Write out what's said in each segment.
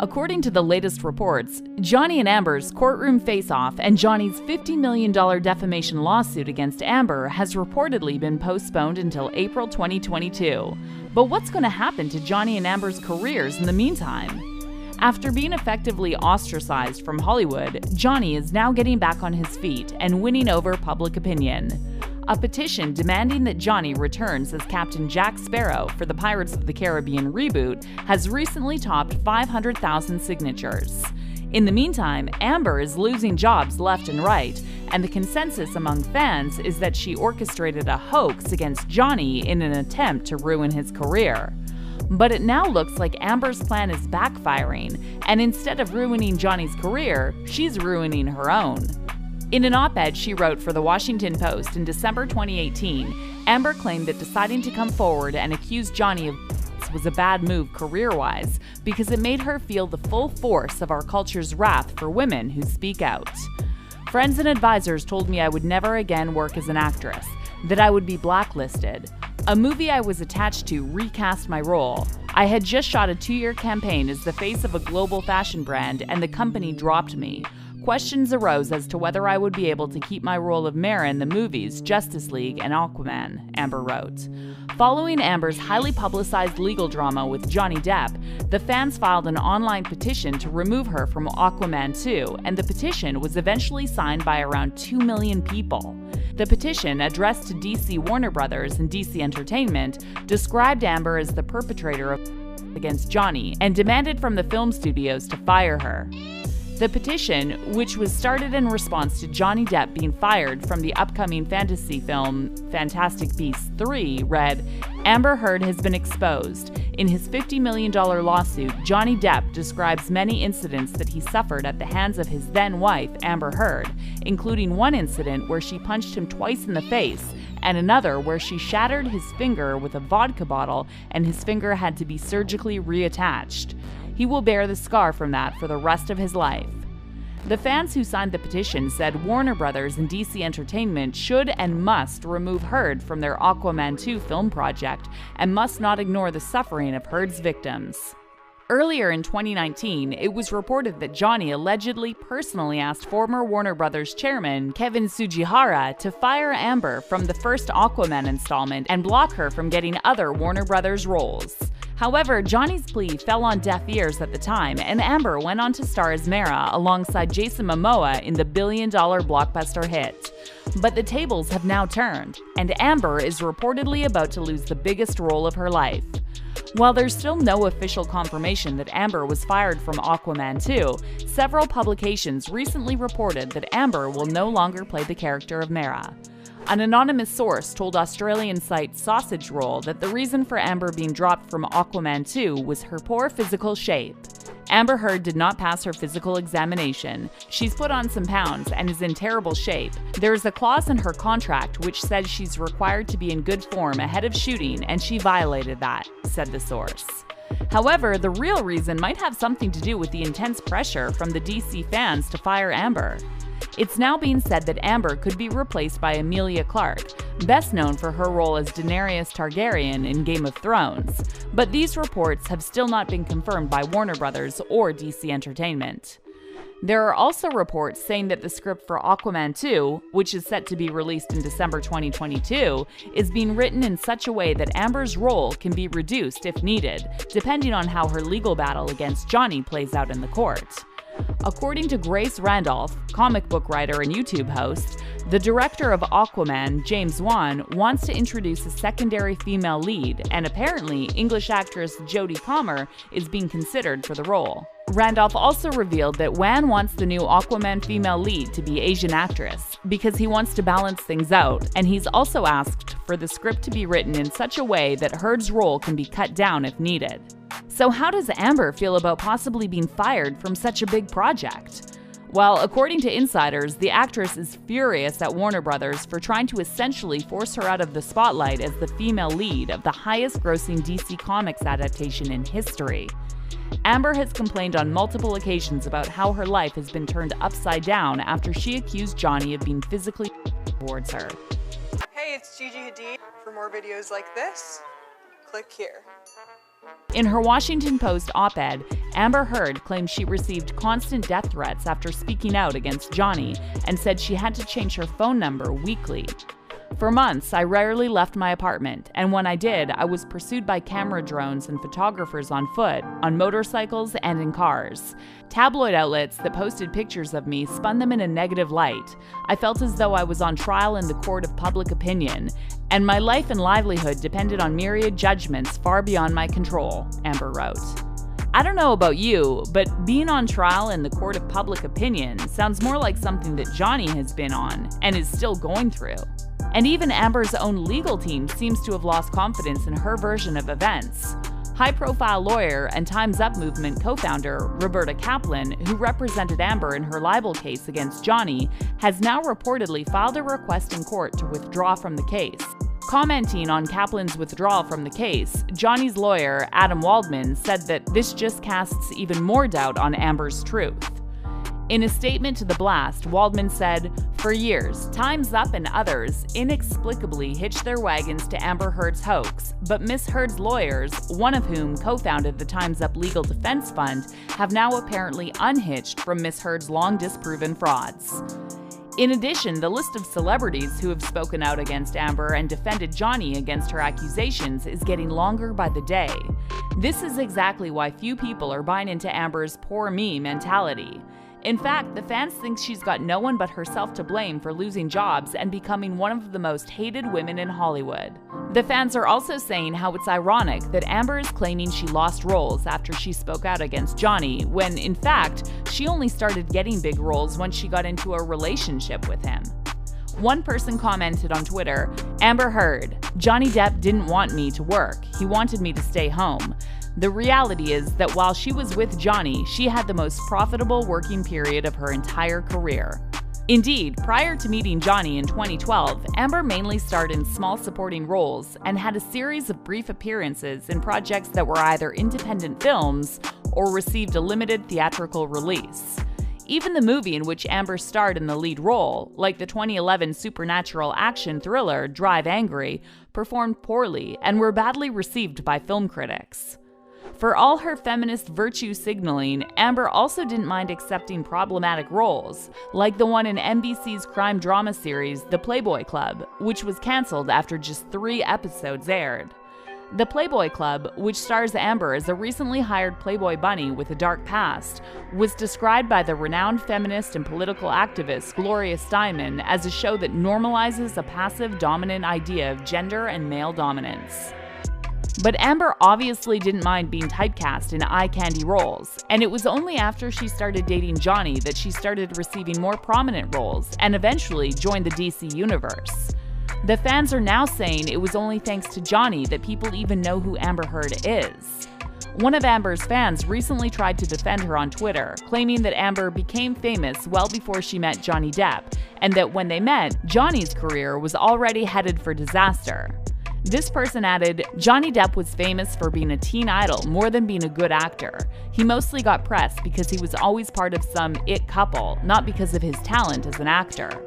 According to the latest reports, Johnny and Amber's courtroom face-off and Johnny's $50 million defamation lawsuit against Amber has reportedly been postponed until April 2022. But what's going to happen to Johnny and Amber's careers in the meantime? After being effectively ostracized from Hollywood, Johnny is now getting back on his feet and winning over public opinion. A petition demanding that Johnny returns as Captain Jack Sparrow for the Pirates of the Caribbean reboot has recently topped 500,000 signatures. In the meantime, Amber is losing jobs left and right, and the consensus among fans is that she orchestrated a hoax against Johnny in an attempt to ruin his career. But it now looks like Amber's plan is backfiring, and instead of ruining Johnny's career, she's ruining her own. In an op-ed she wrote for The Washington Post in December 2018, Amber claimed that deciding to come forward and accuse Johnny of was a bad move career-wise because it made her feel the full force of our culture's wrath for women who speak out. Friends and advisors told me I would never again work as an actress, that I would be blacklisted. A movie I was attached to recast my role. I had just shot a 2-year campaign as the face of a global fashion brand and the company dropped me. Questions arose as to whether I would be able to keep my role of Mera in the movies Justice League and Aquaman, Amber wrote. Following Amber's highly publicized legal drama with Johnny Depp, the fans filed an online petition to remove her from Aquaman 2, and the petition was eventually signed by around 2 million people. The petition, addressed to DC Warner Brothers and DC Entertainment, described Amber as the perpetrator of against Johnny and demanded from the film studios to fire her. The petition, which was started in response to Johnny Depp being fired from the upcoming fantasy film Fantastic Beasts 3, read, "Amber Heard has been exposed. In his $50 million lawsuit, Johnny Depp describes many incidents that he suffered at the hands of his then-wife, Amber Heard, including one incident where she punched him twice in the face, and another where she shattered his finger with a vodka bottle and his finger had to be surgically reattached. He will bear the scar from that for the rest of his life." The fans who signed the petition said Warner Brothers and DC Entertainment should and must remove Heard from their Aquaman 2 film project and must not ignore the suffering of Heard's victims. Earlier in 2019, it was reported that Johnny allegedly personally asked former Warner Brothers chairman Kevin Tsujihara to fire Amber from the first Aquaman installment and block her from getting other Warner Brothers roles. However, Johnny's plea fell on deaf ears at the time, and Amber went on to star as Mera alongside Jason Momoa in the billion-dollar blockbuster hit. But the tables have now turned, and Amber is reportedly about to lose the biggest role of her life. While there's still no official confirmation that Amber was fired from Aquaman 2, several publications recently reported that Amber will no longer play the character of Mera. An anonymous source told Australian site Sausage Roll that the reason for Amber being dropped from Aquaman 2 was her poor physical shape. Amber Heard did not pass her physical examination. She's put on some pounds and is in terrible shape. There is a clause in her contract which says she's required to be in good form ahead of shooting, and she violated that, said the source. However, the real reason might have something to do with the intense pressure from the DC fans to fire Amber. It's now being said that Amber could be replaced by Emilia Clarke, best known for her role as Daenerys Targaryen in Game of Thrones, but these reports have still not been confirmed by Warner Brothers or DC Entertainment. There are also reports saying that the script for Aquaman 2, which is set to be released in December 2022, is being written in such a way that Amber's role can be reduced if needed, depending on how her legal battle against Johnny plays out in the court. According to Grace Randolph, comic book writer and YouTube host, the director of Aquaman, James Wan, wants to introduce a secondary female lead, and apparently English actress Jodie Comer is being considered for the role. Randolph also revealed that Wan wants the new Aquaman female lead to be Asian actress, because he wants to balance things out, and he's also asked for the script to be written in such a way that Heard's role can be cut down if needed. So how does Amber feel about possibly being fired from such a big project? Well, according to insiders, the actress is furious at Warner Brothers for trying to essentially force her out of the spotlight as the female lead of the highest-grossing DC Comics adaptation in history. Amber has complained on multiple occasions about how her life has been turned upside down after she accused Johnny of being physically towards her. Hey, it's Gigi Hadid. For more videos like this, click here. In her Washington Post op-ed, Amber Heard claimed she received constant death threats after speaking out against Johnny and said she had to change her phone number weekly. For months, I rarely left my apartment, and when I did, I was pursued by camera drones and photographers on foot, on motorcycles, and in cars. Tabloid outlets that posted pictures of me spun them in a negative light. I felt as though I was on trial in the court of public opinion, and my life and livelihood depended on myriad judgments far beyond my control, Amber wrote. I don't know about you, but being on trial in the court of public opinion sounds more like something that Johnny has been on and is still going through. And even Amber's own legal team seems to have lost confidence in her version of events. High-profile lawyer and Time's Up movement co-founder Roberta Kaplan, who represented Amber in her libel case against Johnny, has now reportedly filed a request in court to withdraw from the case. Commenting on Kaplan's withdrawal from the case, Johnny's lawyer, Adam Waldman, said that this just casts even more doubt on Amber's truth. In a statement to The Blast, Waldman said, "For years, Time's Up and others inexplicably hitched their wagons to Amber Heard's hoax, but Miss Heard's lawyers, one of whom co-founded the Time's Up Legal Defense Fund, have now apparently unhitched from Miss Heard's long disproven frauds." In addition, the list of celebrities who have spoken out against Amber and defended Johnny against her accusations is getting longer by the day. This is exactly why few people are buying into Amber's poor me mentality. In fact, the fans think she's got no one but herself to blame for losing jobs and becoming one of the most hated women in Hollywood. The fans are also saying how it's ironic that Amber is claiming she lost roles after she spoke out against Johnny, when, in fact, she only started getting big roles once she got into a relationship with him. One person commented on Twitter, "Amber Heard, Johnny Depp didn't want me to work. He wanted me to stay home. The reality is that while she was with Johnny, she had the most profitable working period of her entire career." Indeed, prior to meeting Johnny in 2012, Amber mainly starred in small supporting roles and had a series of brief appearances in projects that were either independent films or received a limited theatrical release. Even the movie in which Amber starred in the lead role, like the 2011 supernatural action thriller Drive Angry, performed poorly and were badly received by film critics. For all her feminist virtue signaling, Amber also didn't mind accepting problematic roles, like the one in NBC's crime drama series The Playboy Club, which was canceled after just 3 episodes aired. The Playboy Club, which stars Amber as a recently hired Playboy bunny with a dark past, was described by the renowned feminist and political activist Gloria Steinem as a show that normalizes a passive dominant idea of gender and male dominance. But Amber obviously didn't mind being typecast in eye-candy roles, and it was only after she started dating Johnny that she started receiving more prominent roles and eventually joined the DC universe. The fans are now saying it was only thanks to Johnny that people even know who Amber Heard is. One of Amber's fans recently tried to defend her on Twitter, claiming that Amber became famous well before she met Johnny Depp, and that when they met, Johnny's career was already headed for disaster. This person added, "Johnny Depp was famous for being a teen idol more than being a good actor. He mostly got press because he was always part of some it couple, not because of his talent as an actor."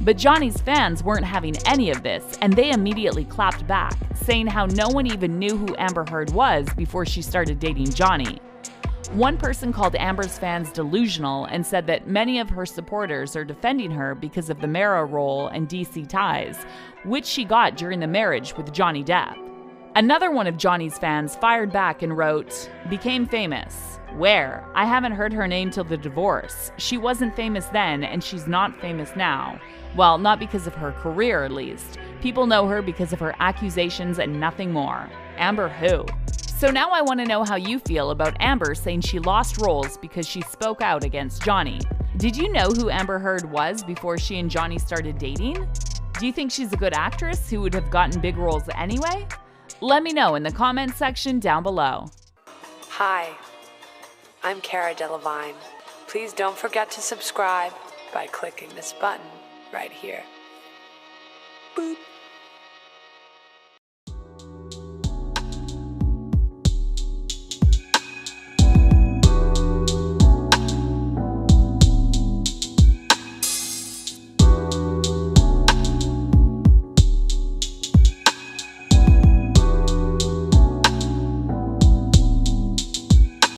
But Johnny's fans weren't having any of this, and they immediately clapped back, saying how no one even knew who Amber Heard was before she started dating Johnny. One person called Amber's fans delusional and said that many of her supporters are defending her because of the Mara role and DC ties, which she got during the marriage with Johnny Depp. Another one of Johnny's fans fired back and wrote, "Became famous. Where? I haven't heard her name till the divorce. She wasn't famous then, and she's not famous now. Well, not because of her career, at least. People know her because of her accusations and nothing more. Amber who?" So now I want to know how you feel about Amber saying she lost roles because she spoke out against Johnny. Did you know who Amber Heard was before she and Johnny started dating? Do you think she's a good actress who would have gotten big roles anyway? Let me know in the comments section down below. Hi, I'm Cara Delevingne. Please don't forget to subscribe by clicking this button right here. Boop.